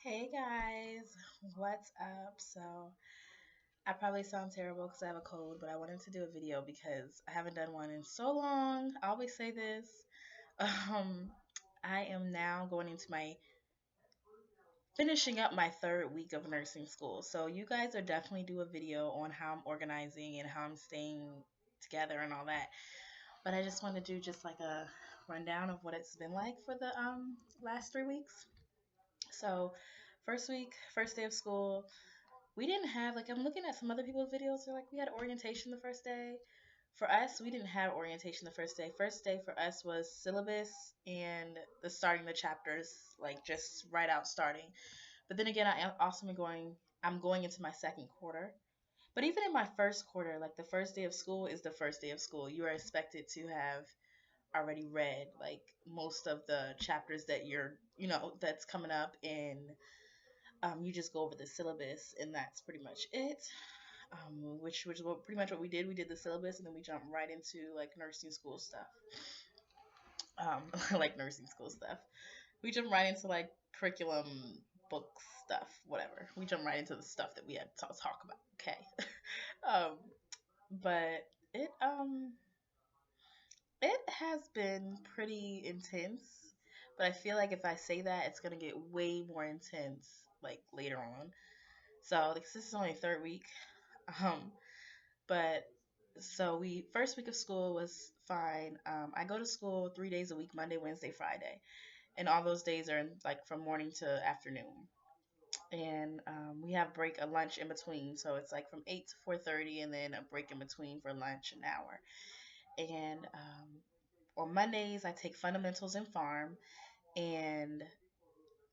Hey guys, what's up? I probably sound terrible because I have a cold, but I wanted to do a video because I haven't done one in so long. I always say this. Um, I am now going into my finishing up my third week of nursing school. So you guys are definitely do a video on how I'm organizing and how I'm staying together and all that. But I just want to do just like a rundown of what it's been like for the last 3 weeks. So first week, first day of school, we didn't have like I'm looking at some other people's videos. They're like we had orientation the first day. For us, we didn't have orientation the first day. First day for us was syllabus and the starting the chapters, like just right out starting. But then again, I am also been going. I'm going into my second quarter. But even in my first quarter, like the first day of school is the first day of school. You are expected to have already read like most of the chapters that that's coming up, and you just go over the syllabus, and that's pretty much it. Which was pretty much what we did. We did the syllabus, and then we jumped right into like nursing school stuff. Like nursing school stuff. We jumped right into like curriculum, book stuff, whatever. We jumped right into the stuff that we had to talk about. Okay. um, but it um it has been pretty intense. But I feel like if I say that, it's gonna get way more intense like later on. So like, this is only third week. Um, but so we first week of school was fine. I go to school 3 days a week, Monday, Wednesday, Friday, and all those days are like from morning to afternoon. And we have break a lunch in between, so it's like from 8 to 4:30, and then a break in between for lunch, an hour. And on Mondays I take fundamentals in PHARM, and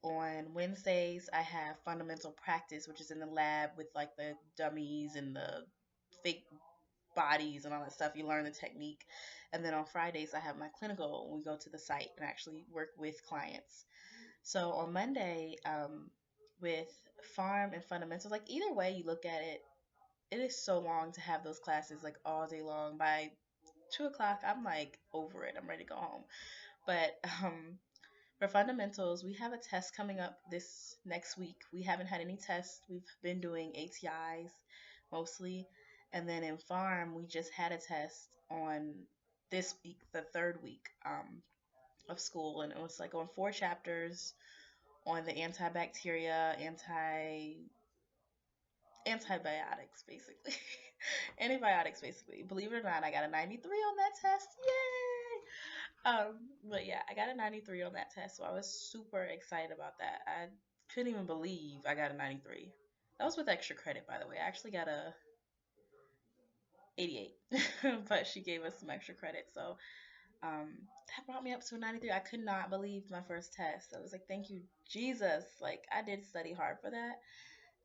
on Wednesdays I have fundamental practice, which is in the lab with like the dummies and the fake bodies and all that stuff. You learn the technique. And then on Fridays, I have my clinical. We go to the site and actually work with clients. So on Monday, with PHARM and fundamentals, like either way you look at it, it is so long to have those classes like all day long. By 2 o'clock, I'm like over it. I'm ready to go home. But for fundamentals, we have a test coming up this next week. We haven't had any tests. We've been doing ATIs mostly. And then in PHARM, we just had a test on this week, the third week of school. And it was like on 4 chapters on the antibiotics, basically. Antibiotics, basically. Believe it or not, I got a 93 on that test. Yay! But yeah, I got a 93 on that test, so I was super excited about that. I couldn't even believe I got a 93. That was with extra credit, by the way. I actually got a 88, but she gave us some extra credit, so that brought me up to a 93. I could not believe my first test. I was like, thank you, Jesus. Like, I did study hard for that.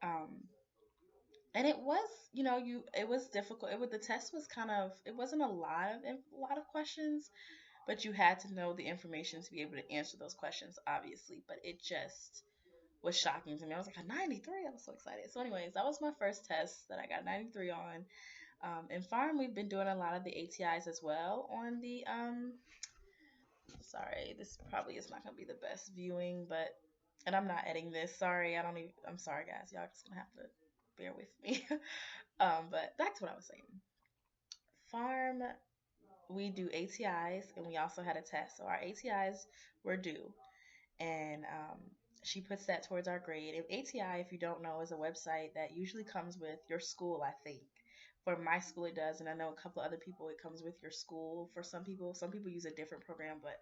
Um, and it was, it was difficult. The test was kind of, it wasn't a lot of questions, but you had to know the information to be able to answer those questions, obviously. But it just was shocking to me. I was like, a 93. I was so excited. So, anyways, that was my first test that I got a 93 on. In PHARM, we've been doing a lot of the ATIs as well on the sorry, this probably is not gonna be the best viewing, but and I'm not editing this. Sorry, I don't even. I'm sorry, guys. Y'all just gonna have to bear with me. But back to what I was saying. PHARM, we do ATIs, and we also had a test. So our ATIs were due, and she puts that towards our grade. And ATI, if you don't know, is a website that usually comes with your school, I think. For my school, it does, and I know a couple other people, it comes with your school. For some people use a different program, but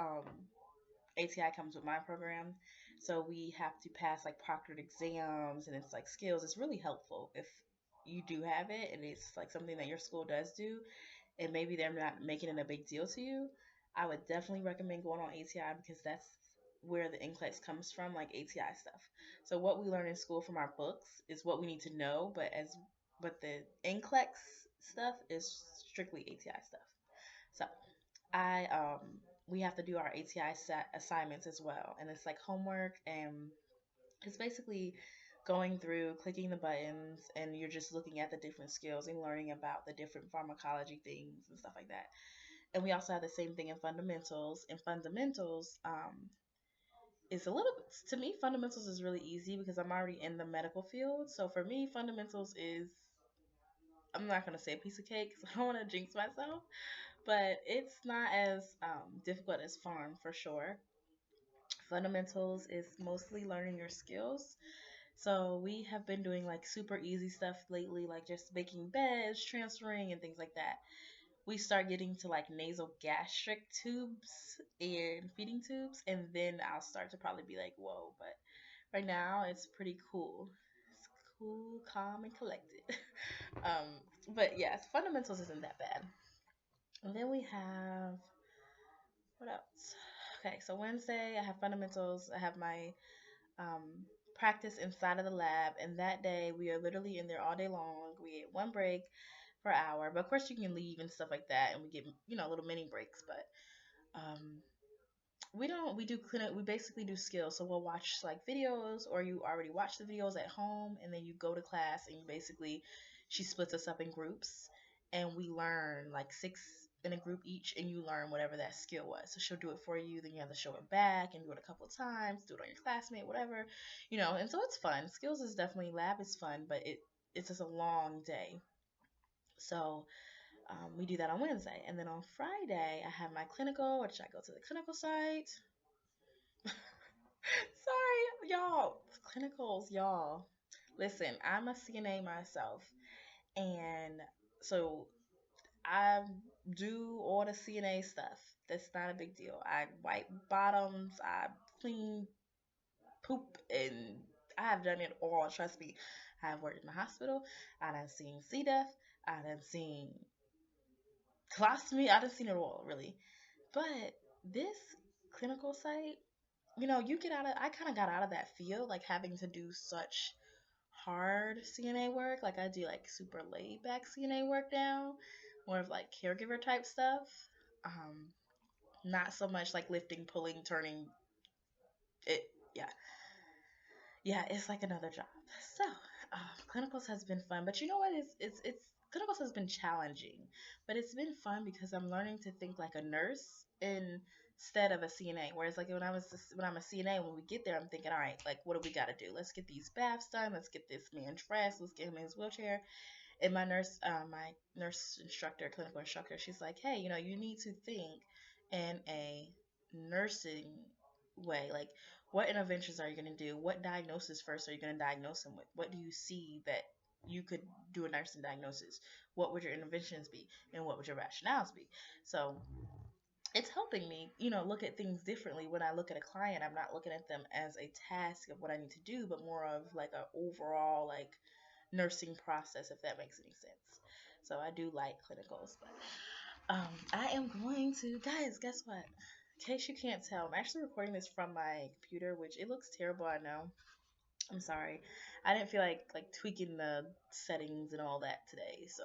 um, ATI comes with my program. So we have to pass like proctored exams, and it's like skills. It's really helpful if you do have it, and it's like something that your school does do, and maybe they're not making it a big deal to you. I would definitely recommend going on ATI because that's where the NCLEX comes from, like ATI stuff. So what we learn in school from our books is what we need to know, but the NCLEX stuff is strictly ATI stuff. So I we have to do our ATI assignments as well, and it's like homework, and it's basically going through clicking the buttons, and you're just looking at the different skills and learning about the different pharmacology things and stuff like that. And we also have the same thing in fundamentals. In fundamentals, is a little bit, to me, fundamentals is really easy because I'm already in the medical field. So for me, fundamentals is, I'm not going to say a piece of cake because I don't want to jinx myself, but it's not as difficult as PHARM for sure. Fundamentals is mostly learning your skills. So we have been doing like super easy stuff lately, like just making beds, transferring, and things like that. We start getting to like nasal gastric tubes and feeding tubes, and then I'll start to probably be like, whoa. But right now, it's pretty cool. It's cool, calm, and collected. um, but yeah, fundamentals isn't that bad. And then we have what else? Okay, so Wednesday I have fundamentals. I have my um, practice inside of the lab, and that day we are literally in there all day long. We get one break per hour, but of course you can leave and stuff like that, and we get little mini breaks. But we do clinic. We basically do skills. So we'll watch like videos, or you already watch the videos at home, and then you go to class, and you basically she splits us up in groups, and we learn like six in a group each, and you learn whatever that skill was. So she'll do it for you, then you have to show it back and do it a couple of times, do it on your classmate, whatever, And so it's fun. Skills is definitely lab is fun, but it's just a long day. So we do that on Wednesday, and then on Friday I have my clinical, which I go to the clinical site. Sorry, y'all. Clinicals, y'all. Listen, I'm a CNA myself, and so I do all the CNA stuff. That's not a big deal. I wipe bottoms, I clean poop, and I have done it all. Trust me. I've worked in the hospital. I done seen C. diff. I done seen colostomy. I done seen it all, really. But this clinical site, you get out of, I kind of got out of that field, like having to do such hard CNA work. Like I do like super laid back CNA work now, more of like caregiver type stuff. Um, Not so much like lifting, pulling, turning. It, yeah, yeah, it's like another job. So, clinicals has been fun, but you know what? It's clinicals has been challenging, but it's been fun because I'm learning to think like a nurse instead of a CNA. Whereas like when I'm a CNA, when we get there, I'm thinking, all right, like what do we got to do? Let's get these baths done. Let's get this man dressed. Let's get him in his wheelchair. And my nurse instructor, clinical instructor, she's like, hey, you need to think in a nursing way. Like, what interventions are you going to do? What diagnosis first are you going to diagnose him with? What do you see that you could do a nursing diagnosis? What would your interventions be? And what would your rationales be? So it's helping me, look at things differently. When I look at a client, I'm not looking at them as a task of what I need to do, but more of like a overall like nursing process, if that makes any sense. So I do like clinicals, but I am going to, guys, guess what? In case you can't tell, I'm actually recording this from my computer, which it looks terrible, I know. I'm sorry. I didn't feel like tweaking the settings and all that today, so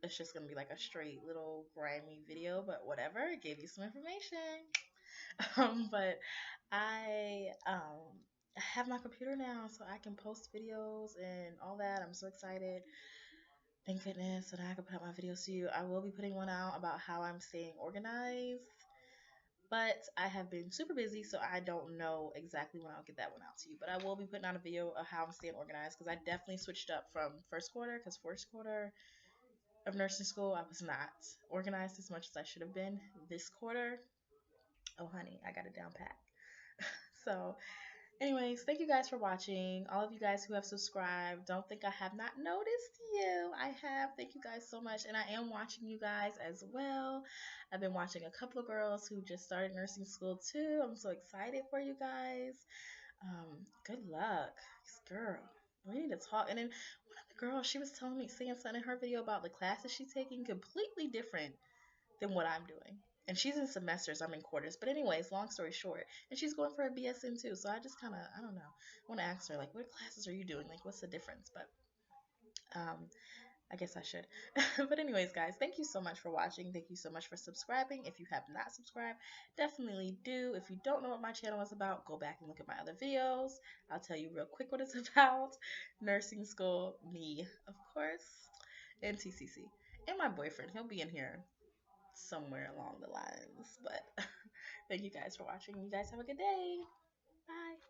it's just gonna be like a straight little grimy video, but whatever. It gave you some information. But I have my computer now, so I can post videos and all that. I'm so excited. Thank goodness. So now I can put out my videos to you. I will be putting one out about how I'm staying organized, but I have been super busy, so I don't know exactly when I'll get that one out to you. But I will be putting out a video of how I'm staying organized because I definitely switched up from first quarter, because first quarter of nursing school I was not organized as much as I should have been. This quarter, oh honey, I got it down pat. So anyways, thank you guys for watching. All of you guys who have subscribed, don't think I have not noticed you. I have. Thank you guys so much. And I am watching you guys as well. I've been watching a couple of girls who just started nursing school too. I'm so excited for you guys. Good luck. Girl, we need to talk. And then one of the girls, she was telling me, saying something in her video about the classes she's taking, completely different than what I'm doing. And she's in semesters, I'm in quarters. But anyways, long story short, and she's going for a BSN too. So I just kind of, I don't know, I want to ask her, like, what classes are you doing? Like, what's the difference? But I guess I should. But anyways, guys, thank you so much for watching. Thank you so much for subscribing. If you have not subscribed, definitely do. If you don't know what my channel is about, go back and look at my other videos. I'll tell you real quick what it's about. Nursing school, me, of course, and TCC. And my boyfriend, he'll be in here somewhere along the lines. But thank you guys for watching. You guys have a good day. Bye.